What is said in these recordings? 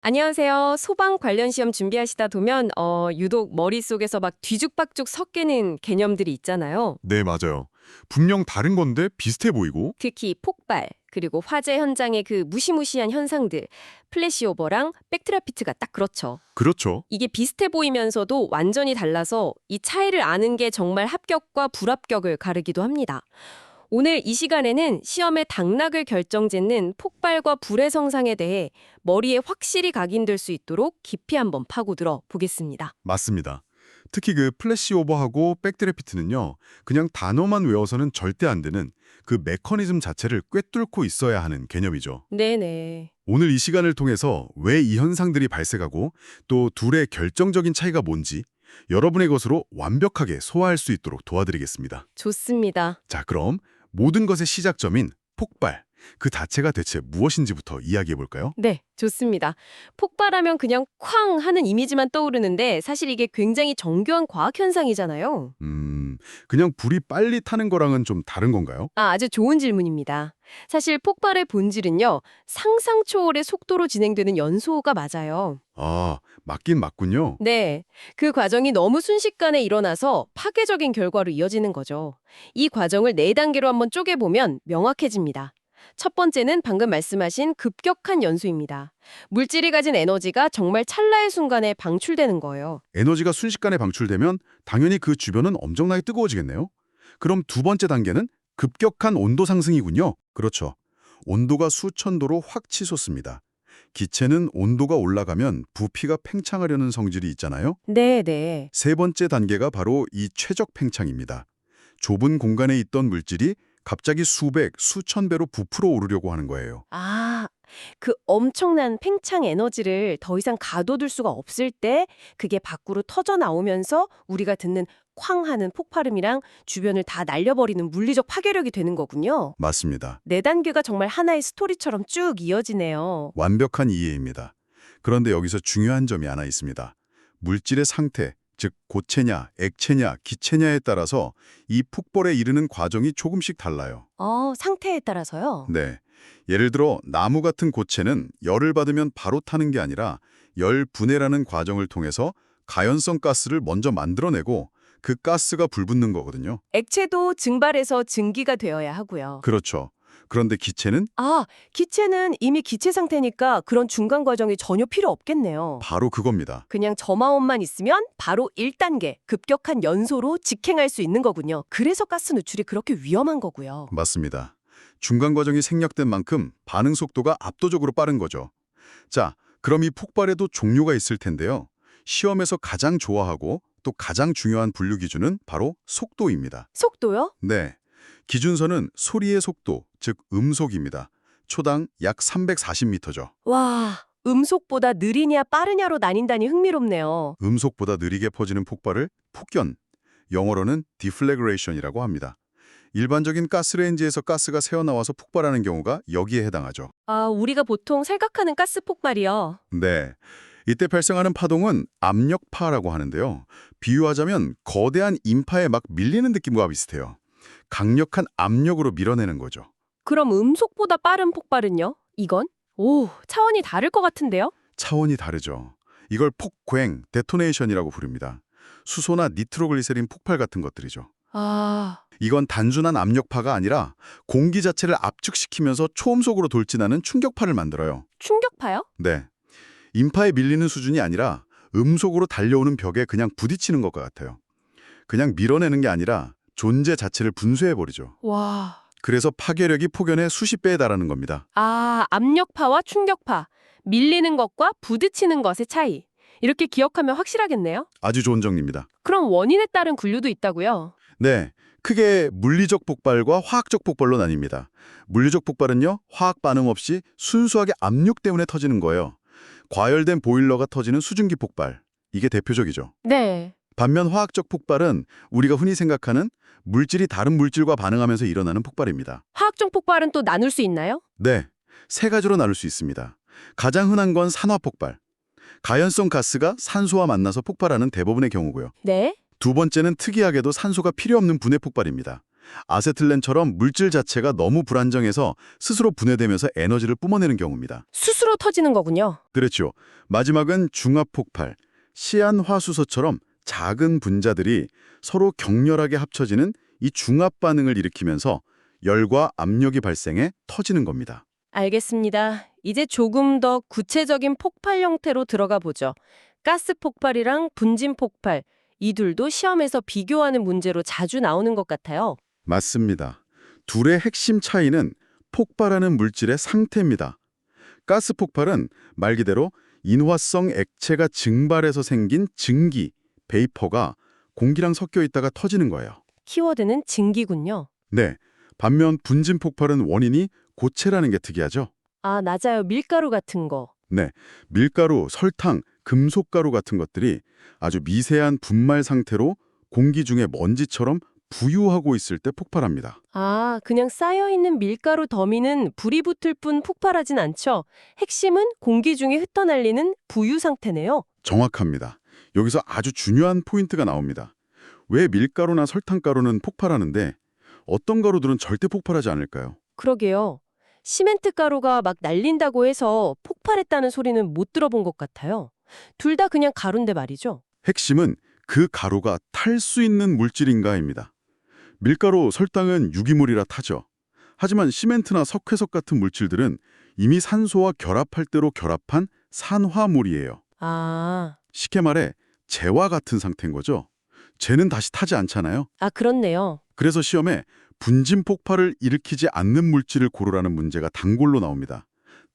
안녕하세요. 소방 관련 시험 준비하시다 보면 유독 머릿속에서 막 뒤죽박죽 섞이는 개념들이 있잖아요. 네, 맞아요. 분명 다른 건데 비슷해 보이고. 특히 폭발, 그리고 화재 현장의 그 무시무시한 현상들, 플래시오버랑 백트라피트가 딱 그렇죠. 그렇죠. 이게 비슷해 보이면서도 완전히 달라서 이 차이를 아는 게 정말 합격과 불합격을 가르기도 합니다. 오늘 이 시간에는 시험의 당락을 결정짓는 폭발과 불의 성상에 대해 머리에 확실히 각인될 수 있도록 깊이 한번 파고들어 보겠습니다. 맞습니다. 특히 그 플래시오버하고 백드래피트는요. 그냥 단어만 외워서는 절대 안 되는 그 메커니즘 자체를 꿰뚫고 있어야 하는 개념이죠. 네네. 오늘 이 시간을 통해서 왜 이 현상들이 발생하고 또 둘의 결정적인 차이가 뭔지 여러분의 것으로 완벽하게 소화할 수 있도록 도와드리겠습니다. 좋습니다. 자, 그럼 모든 것의 시작점인 폭발, 그 자체가 대체 무엇인지부터 이야기해 볼까요? 네, 좋습니다. 폭발하면 그냥 쾅 하는 이미지만 떠오르는데 사실 이게 굉장히 정교한 과학 현상이잖아요. 그냥 불이 빨리 타는 거랑은 좀 다른 건가요? 아주 좋은 질문입니다. 사실 폭발의 본질은요, 상상 초월의 속도로 진행되는 연소가 맞아요. 아, 맞긴 맞군요. 네, 그 과정이 너무 순식간에 일어나서 파괴적인 결과로 이어지는 거죠. 이 과정을 네 단계로 한번 쪼개보면 명확해집니다. 첫 번째는 방금 말씀하신 급격한 연소입니다. 물질이 가진 에너지가 정말 찰나의 순간에 방출되는 거예요. 에너지가 순식간에 방출되면 당연히 그 주변은 엄청나게 뜨거워지겠네요. 그럼 두 번째 단계는 급격한 온도 상승이군요. 그렇죠. 온도가 수천 도로 확 치솟습니다. 기체는 온도가 올라가면 부피가 팽창하려는 성질이 있잖아요. 네. 세 번째 단계가 바로 이 최적 팽창입니다. 좁은 공간에 있던 물질이 갑자기 수백, 수천 배로 부풀어 오르려고 하는 거예요. 아, 그 엄청난 팽창 에너지를 더 이상 가둬둘 수가 없을 때 그게 밖으로 터져 나오면서 우리가 듣는 쾅 하는 폭발음이랑 주변을 다 날려버리는 물리적 파괴력이 되는 거군요. 맞습니다. 네 단계가 정말 하나의 스토리처럼 쭉 이어지네요. 완벽한 이해입니다. 그런데 여기서 중요한 점이 하나 있습니다. 물질의 상태, 즉 고체냐, 액체냐, 기체냐에 따라서 이 폭발에 이르는 과정이 조금씩 달라요. 상태에 따라서요? 네. 예를 들어 나무 같은 고체는 열을 받으면 바로 타는 게 아니라 열 분해라는 과정을 통해서 가연성 가스를 먼저 만들어내고 그 가스가 불붙는 거거든요. 액체도 증발해서 증기가 되어야 하고요. 그렇죠. 그런데 기체는 기체는 이미 기체 상태니까 그런 중간 과정이 전혀 필요 없겠네요. 바로 그겁니다. 그냥 점화원만 있으면 바로 1단계 급격한 연소로 직행할 수 있는 거군요. 그래서 가스 누출이 그렇게 위험한 거고요. 맞습니다. 중간 과정이 생략된 만큼 반응 속도가 압도적으로 빠른 거죠. 자, 그럼 이 폭발에도 종류가 있을 텐데요. 시험에서 가장 좋아하고 또 가장 중요한 분류 기준은 바로 속도입니다. 속도요? 네. 기준선은 소리의 속도, 즉 음속입니다. 초당 약 340m죠. 와, 음속보다 느리냐 빠르냐로 나뉜다니 흥미롭네요. 음속보다 느리게 퍼지는 폭발을 폭견, 영어로는 디플래그레이션이라고 합니다. 일반적인 가스레인지에서 가스가 새어나와서 폭발하는 경우가 여기에 해당하죠. 우리가 보통 생각하는 가스 폭발이요. 네. 이때 발생하는 파동은 압력파라고 하는데요. 비유하자면 거대한 인파에 막 밀리는 느낌과 비슷해요. 강력한 압력으로 밀어내는 거죠. 그럼 음속보다 빠른 폭발은요? 이건? 오, 차원이 다를 것 같은데요? 차원이 다르죠. 이걸 폭괭, 데토네이션이라고 부릅니다. 수소나 니트로글리세린 폭발 같은 것들이죠. 이건 단순한 압력파가 아니라 공기 자체를 압축시키면서 초음속으로 돌진하는 충격파를 만들어요. 충격파요? 네. 인파에 밀리는 수준이 아니라 음속으로 달려오는 벽에 그냥 부딪히는 것과 같아요. 그냥 밀어내는 게 아니라 존재 자체를 분쇄해버리죠. 와. 그래서 파괴력이 폭연의 수십 배에 달하는 겁니다. 압력파와 충격파. 밀리는 것과 부딪히는 것의 차이. 이렇게 기억하면 확실하겠네요? 아주 좋은 정리입니다. 그럼 원인에 따른 분류도 있다고요? 네, 크게 물리적 폭발과 화학적 폭발로 나뉩니다. 물리적 폭발은요, 화학 반응 없이 순수하게 압력 때문에 터지는 거예요. 과열된 보일러가 터지는 수증기 폭발. 이게 대표적이죠. 네. 반면 화학적 폭발은 우리가 흔히 생각하는 물질이 다른 물질과 반응하면서 일어나는 폭발입니다. 화학적 폭발은 또 나눌 수 있나요? 네, 세 가지로 나눌 수 있습니다. 가장 흔한 건 산화 폭발. 가연성 가스가 산소와 만나서 폭발하는 대부분의 경우고요. 네. 두 번째는 특이하게도 산소가 필요 없는 분해 폭발입니다. 아세틀렌처럼 물질 자체가 너무 불안정해서 스스로 분해되면서 에너지를 뿜어내는 경우입니다. 스스로 터지는 거군요. 그렇죠. 마지막은 중합폭발, 시안화수소처럼 작은 분자들이 서로 격렬하게 합쳐지는 이 중합 반응을 일으키면서 열과 압력이 발생해 터지는 겁니다. 알겠습니다. 이제 조금 더 구체적인 폭발 형태로 들어가 보죠. 가스 폭발이랑 분진 폭발, 이 둘도 시험에서 비교하는 문제로 자주 나오는 것 같아요. 맞습니다. 둘의 핵심 차이는 폭발하는 물질의 상태입니다. 가스 폭발은 말 그대로 인화성 액체가 증발해서 생긴 증기, 베이퍼가 공기랑 섞여 있다가 터지는 거예요. 키워드는 증기군요. 네, 반면 분진 폭발은 원인이 고체라는 게 특이하죠. 아, 맞아요. 밀가루 같은 거. 네, 밀가루, 설탕, 금속가루 같은 것들이 아주 미세한 분말 상태로 공기 중에 먼지처럼 부유하고 있을 때 폭발합니다. 아, 그냥 쌓여있는 밀가루 더미는 불이 붙을 뿐 폭발하진 않죠. 핵심은 공기 중에 흩어날리는 부유 상태네요. 정확합니다. 여기서 아주 중요한 포인트가 나옵니다. 왜 밀가루나 설탕가루는 폭발하는데 어떤 가루들은 절대 폭발하지 않을까요? 그러게요. 시멘트 가루가 막 날린다고 해서 폭발했다는 소리는 못 들어본 것 같아요. 둘 다 그냥 가루인데 말이죠. 핵심은 그 가루가 탈 수 있는 물질인가입니다. 밀가루, 설탕은 유기물이라 타죠. 하지만 시멘트나 석회석 같은 물질들은 이미 산소와 결합할 대로 결합한 산화물이에요. 아, 쉽게 말해 재와 같은 상태인 거죠. 재는 다시 타지 않잖아요. 그렇네요. 그래서 시험에 분진 폭발을 일으키지 않는 물질을 고르라는 문제가 단골로 나옵니다.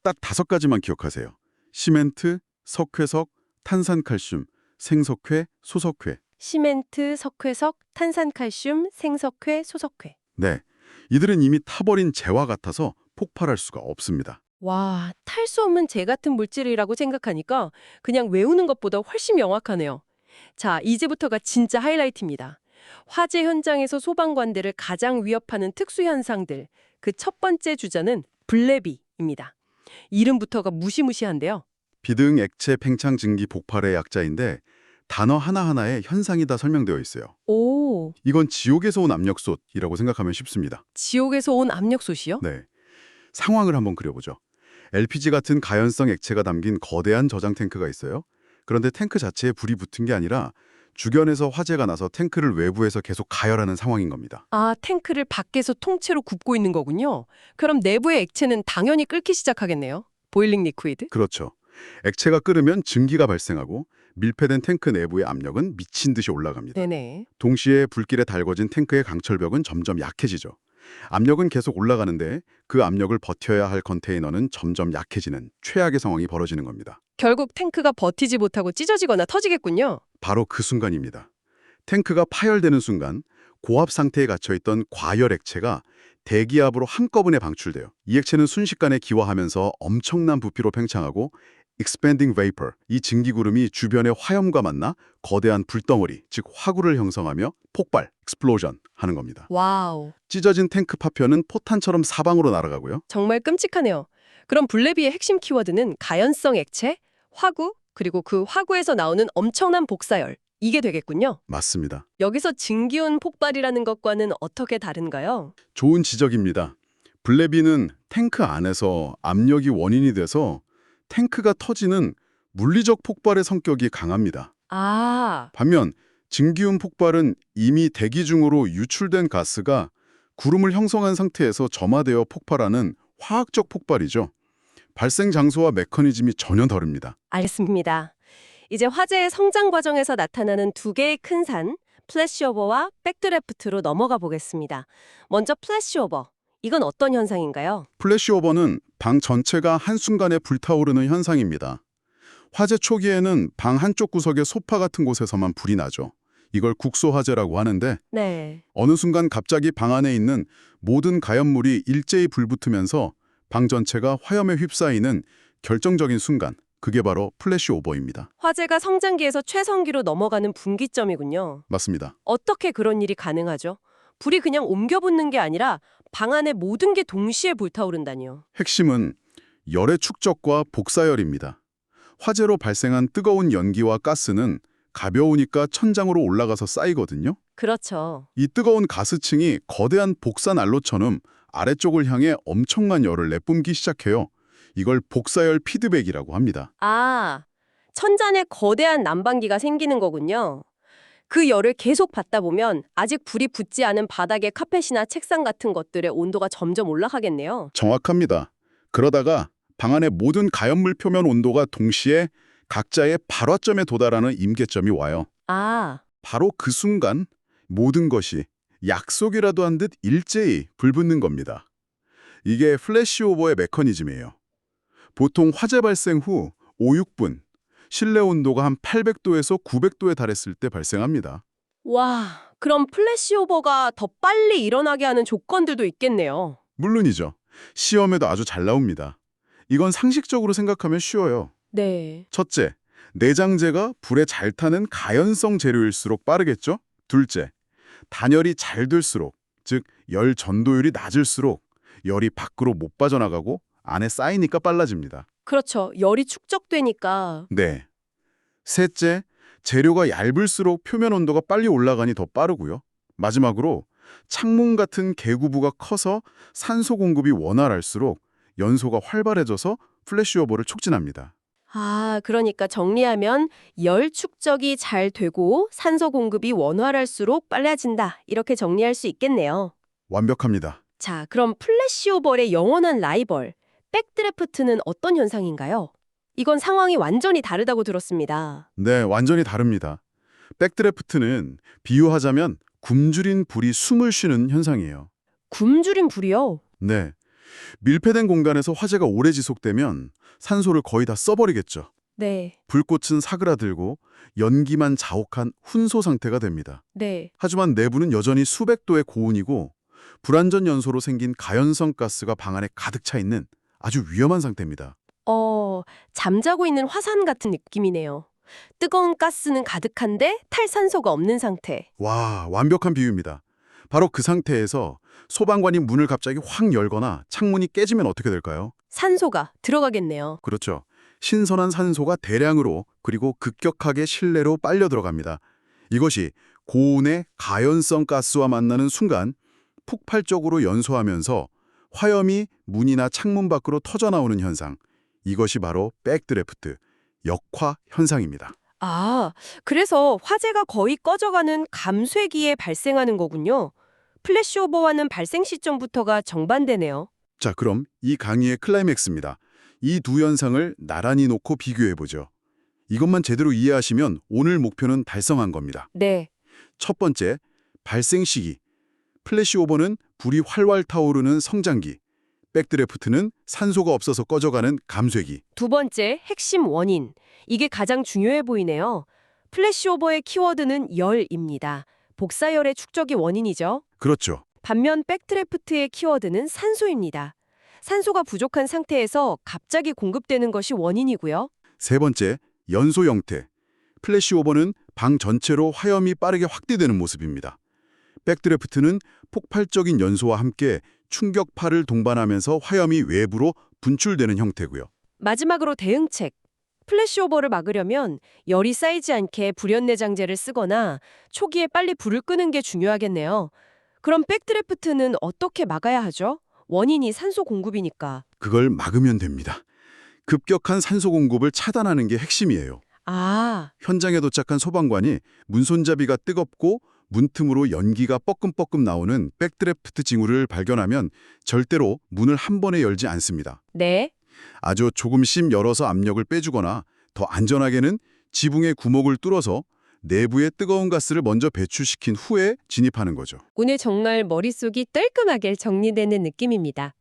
딱 5가지만 기억하세요. 시멘트, 석회석, 탄산칼슘, 생석회, 소석회. 시멘트, 석회석, 탄산칼슘, 생석회, 소석회. 네, 이들은 이미 타버린 재와 같아서 폭발할 수가 없습니다. 와, 탈 수 없는 재 같은 물질이라고 생각하니까 그냥 외우는 것보다 훨씬 명확하네요. 자, 이제부터가 진짜 하이라이트입니다. 화재 현장에서 소방관들을 가장 위협하는 특수현상들. 그 첫 번째 주자는 블레비입니다. 이름부터가 무시무시한데요. 비등 액체 팽창 증기 폭발의 약자인데 단어 하나하나에 현상이 다 설명되어 있어요. 오, 이건 지옥에서 온 압력솥이라고 생각하면 쉽습니다. 지옥에서 온 압력솥이요? 네, 상황을 한번 그려보죠. LPG 같은 가연성 액체가 담긴 거대한 저장 탱크가 있어요. 그런데 탱크 자체에 불이 붙은 게 아니라 주변에서 화재가 나서 탱크를 외부에서 계속 가열하는 상황인 겁니다. 아, 탱크를 밖에서 통째로 굽고 있는 거군요. 그럼 내부의 액체는 당연히 끓기 시작하겠네요. 보일링 리퀴드? 그렇죠. 액체가 끓으면 증기가 발생하고 밀폐된 탱크 내부의 압력은 미친 듯이 올라갑니다. 네네. 동시에 불길에 달궈진 탱크의 강철벽은 점점 약해지죠. 압력은 계속 올라가는데 그 압력을 버텨야 할 컨테이너는 점점 약해지는 최악의 상황이 벌어지는 겁니다. 결국 탱크가 버티지 못하고 찢어지거나 터지겠군요. 바로 그 순간입니다. 탱크가 파열되는 순간 고압 상태에 갇혀있던 과열 액체가 대기압으로 한꺼번에 방출돼요. 이 액체는 순식간에 기화하면서 엄청난 부피로 팽창하고 expanding vapor, 이 증기구름이 주변의 화염과 만나 거대한 불덩어리, 즉 화구를 형성하며 폭발, explosion 하는 겁니다. 와우, 찢어진 탱크 파편은 포탄처럼 사방으로 날아가고요. 정말 끔찍하네요. 그럼 블레비의 핵심 키워드는 가연성 액체, 화구, 그리고 그 화구에서 나오는 엄청난 복사열. 이게 되겠군요. 맞습니다. 여기서 증기온 폭발이라는 것과는 어떻게 다른가요? 좋은 지적입니다. 블레비는 탱크 안에서 압력이 원인이 돼서 탱크가 터지는 물리적 폭발의 성격이 강합니다. 아, 반면 증기운 폭발은 이미 대기 중으로 유출된 가스가 구름을 형성한 상태에서 점화되어 폭발하는 화학적 폭발이죠. 발생 장소와 메커니즘이 전혀 다릅니다. 알겠습니다. 이제 화재의 성장 과정에서 나타나는 두 개의 큰 산, 플래시오버와 백드래프트로 넘어가 보겠습니다. 먼저 플래시오버. 이건 어떤 현상인가요? 플래시오버는 방 전체가 한순간에 불타오르는 현상입니다. 화재 초기에는 방 한쪽 구석의 소파 같은 곳에서만 불이 나죠. 이걸 국소화재라고 하는데 네. 어느 순간 갑자기 방 안에 있는 모든 가연물이 일제히 불붙으면서 방 전체가 화염에 휩싸이는 결정적인 순간, 그게 바로 플래시오버입니다. 화재가 성장기에서 최성기로 넘어가는 분기점이군요. 맞습니다. 어떻게 그런 일이 가능하죠? 불이 그냥 옮겨 붙는 게 아니라 방 안에 모든 게 동시에 불타오른다니요. 핵심은 열의 축적과 복사열입니다. 화재로 발생한 뜨거운 연기와 가스는 가벼우니까 천장으로 올라가서 쌓이거든요. 그렇죠. 이 뜨거운 가스층이 거대한 복사난로처럼 아래쪽을 향해 엄청난 열을 내뿜기 시작해요. 이걸 복사열 피드백이라고 합니다. 아, 천장에 거대한 난방기가 생기는 거군요. 그 열을 계속 받다 보면 아직 불이 붙지 않은 바닥의 카펫이나 책상 같은 것들의 온도가 점점 올라가겠네요. 정확합니다. 그러다가 방 안의 모든 가연물 표면 온도가 동시에 각자의 발화점에 도달하는 임계점이 와요. 아, 바로 그 순간 모든 것이 약속이라도 한 듯 일제히 불붙는 겁니다. 이게 플래시오버의 메커니즘이에요. 보통 화재 발생 후 5, 6분, 실내 온도가 한 800도에서 900도에 달했을 때 발생합니다. 와, 그럼 플래시오버가 더 빨리 일어나게 하는 조건들도 있겠네요. 물론이죠. 시험에도 아주 잘 나옵니다. 이건 상식적으로 생각하면 쉬워요. 네. 첫째, 내장재가 불에 잘 타는 가연성 재료일수록 빠르겠죠? 둘째, 단열이 잘 될수록, 즉 열 전도율이 낮을수록 열이 밖으로 못 빠져나가고 안에 쌓이니까 빨라집니다. 그렇죠. 열이 축적되니까. 네. 셋째, 재료가 얇을수록 표면 온도가 빨리 올라가니 더 빠르고요. 마지막으로 창문 같은 개구부가 커서 산소 공급이 원활할수록 연소가 활발해져서 플래시오버를 촉진합니다. 아, 그러니까 정리하면 열 축적이 잘 되고 산소 공급이 원활할수록 빨라진다. 이렇게 정리할 수 있겠네요. 완벽합니다. 자, 그럼 플래시오버의 영원한 라이벌, 백드래프트는 어떤 현상인가요? 이건 상황이 완전히 다르다고 들었습니다. 네, 완전히 다릅니다. 백드래프트는 비유하자면 굶주린 불이 숨을 쉬는 현상이에요. 굶주린 불이요? 네, 밀폐된 공간에서 화재가 오래 지속되면 산소를 거의 다 써버리겠죠. 네, 불꽃은 사그라들고 연기만 자욱한 훈소 상태가 됩니다. 네. 하지만 내부는 여전히 수백 도의 고온이고 불완전 연소로 생긴 가연성 가스가 방 안에 가득 차 있는 아주 위험한 상태입니다. 잠자고 있는 화산 같은 느낌이네요. 뜨거운 가스는 가득한데 탈산소가 없는 상태. 와, 완벽한 비유입니다. 바로 그 상태에서 소방관이 문을 갑자기 확 열거나 창문이 깨지면 어떻게 될까요? 산소가 들어가겠네요. 그렇죠. 신선한 산소가 대량으로 그리고 급격하게 실내로 빨려 들어갑니다. 이것이 고온의 가연성 가스와 만나는 순간 폭발적으로 연소하면서 화염이 문이나 창문 밖으로 터져나오는 현상. 이것이 바로 백드래프트, 역화 현상입니다. 아, 그래서 화재가 거의 꺼져가는 감쇄기에 발생하는 거군요. 플래시오버와는 발생 시점부터가 정반대네요. 자, 그럼 이 강의의 클라이맥스입니다. 이 두 현상을 나란히 놓고 비교해보죠. 이것만 제대로 이해하시면 오늘 목표는 달성한 겁니다. 네. 첫 번째, 발생 시기. 플래시오버는 불이 활활 타오르는 성장기. 백드래프트는 산소가 없어서 꺼져가는 감쇄기. 두 번째, 핵심 원인. 이게 가장 중요해 보이네요. 플래시오버의 키워드는 열입니다. 복사열의 축적이 원인이죠. 그렇죠. 반면 백드래프트의 키워드는 산소입니다. 산소가 부족한 상태에서 갑자기 공급되는 것이 원인이고요. 세 번째, 연소 형태. 플래시오버는 방 전체로 화염이 빠르게 확대되는 모습입니다. 백드래프트는 폭발적인 연소와 함께 충격파를 동반하면서 화염이 외부로 분출되는 형태고요. 마지막으로 대응책. 플래시오버를 막으려면 열이 쌓이지 않게 불연내장제를 쓰거나 초기에 빨리 불을 끄는 게 중요하겠네요. 그럼 백드래프트는 어떻게 막아야 하죠? 원인이 산소 공급이니까. 그걸 막으면 됩니다. 급격한 산소 공급을 차단하는 게 핵심이에요. 아, 현장에 도착한 소방관이 문손잡이가 뜨겁고 문틈으로 연기가 뻐끔뻐끔 나오는 백드래프트 징후를 발견하면 절대로 문을 한 번에 열지 않습니다. 네. 아주 조금씩 열어서 압력을 빼주거나 더 안전하게는 지붕의 구멍을 뚫어서 내부의 뜨거운 가스를 먼저 배출시킨 후에 진입하는 거죠. 오늘 정말 머릿속이 깔끔하게 정리되는 느낌입니다.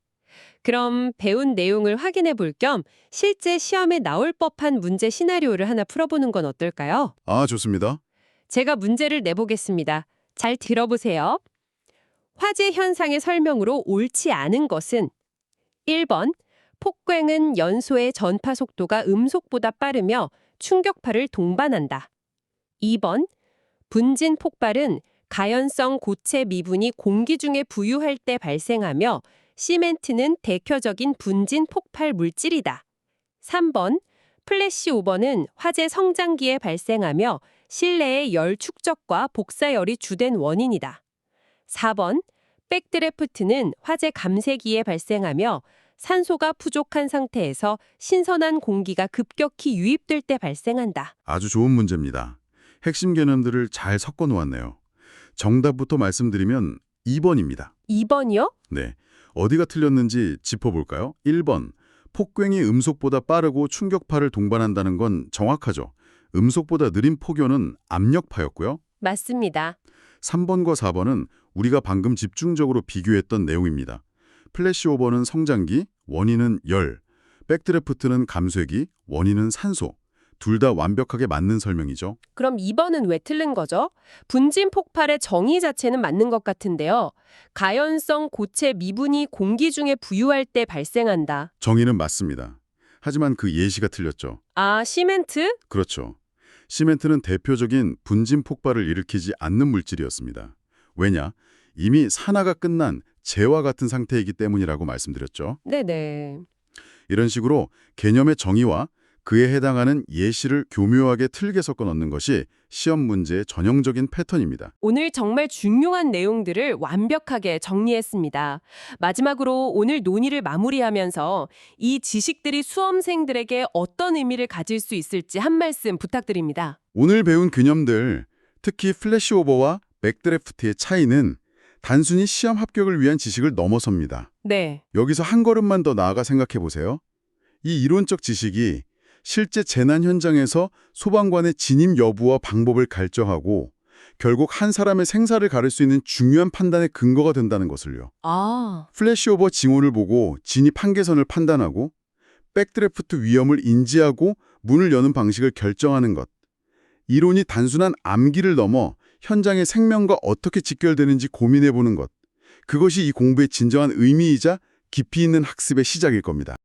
그럼 배운 내용을 확인해 볼 겸 실제 시험에 나올 법한 문제 시나리오를 하나 풀어보는 건 어떨까요? 아, 좋습니다. 제가 문제를 내보겠습니다. 잘 들어보세요. 화재 현상의 설명으로 옳지 않은 것은 1번, 폭괭은 연소의 전파 속도가 음속보다 빠르며 충격파를 동반한다. 2번, 분진 폭발은 가연성 고체 미분이 공기 중에 부유할 때 발생하며 시멘트는 대표적인 분진 폭발 물질이다. 3번, 플래시 오버는 화재 성장기에 발생하며 실내의 열 축적과 복사열이 주된 원인이다. 4번, 백드래프트는 화재 감쇄기에 발생하며 산소가 부족한 상태에서 신선한 공기가 급격히 유입될 때 발생한다. 아주 좋은 문제입니다. 핵심 개념들을 잘 섞어 놓았네요. 정답부터 말씀드리면 2번입니다. 2번이요? 네. 어디가 틀렸는지 짚어볼까요? 1번. 폭괭이 음속보다 빠르고 충격파를 동반한다는 건 정확하죠. 음속보다 느린 폭염은 압력파였고요. 맞습니다. 3번과 4번은 우리가 방금 집중적으로 비교했던 내용입니다. 플래시오버는 성장기, 원인은 열, 백드래프트는 감쇄기, 원인은 산소. 둘 다 완벽하게 맞는 설명이죠. 그럼 2번은 왜 틀린 거죠? 분진 폭발의 정의 자체는 맞는 것 같은데요. 가연성 고체 미분이 공기 중에 부유할 때 발생한다. 정의는 맞습니다. 하지만 그 예시가 틀렸죠. 아, 시멘트? 그렇죠. 시멘트는 대표적인 분진 폭발을 일으키지 않는 물질이었습니다. 왜냐? 이미 산화가 끝난 재와 같은 상태이기 때문이라고 말씀드렸죠. 네네. 이런 식으로 개념의 정의와 그에 해당하는 예시를 교묘하게 틀게 섞어 넣는 것이 시험 문제의 전형적인 패턴입니다. 오늘 정말 중요한 내용들을 완벽하게 정리했습니다. 마지막으로 오늘 논의를 마무리하면서 이 지식들이 수험생들에게 어떤 의미를 가질 수 있을지 한 말씀 부탁드립니다. 오늘 배운 개념들, 특히 플래시오버와 백드래프트의 차이는 단순히 시험 합격을 위한 지식을 넘어섭니다. 네. 여기서 한 걸음만 더 나아가 생각해 보세요. 이 이론적 지식이 실제 재난 현장에서 소방관의 진입 여부와 방법을 결정하고 결국 한 사람의 생사를 가를 수 있는 중요한 판단의 근거가 된다는 것을요. 아, 플래시오버 징후를 보고 진입 한계선을 판단하고 백드래프트 위험을 인지하고 문을 여는 방식을 결정하는 것. 이론이 단순한 암기를 넘어 현장의 생명과 어떻게 직결되는지 고민해보는 것. 그것이 이 공부의 진정한 의미이자 깊이 있는 학습의 시작일 겁니다.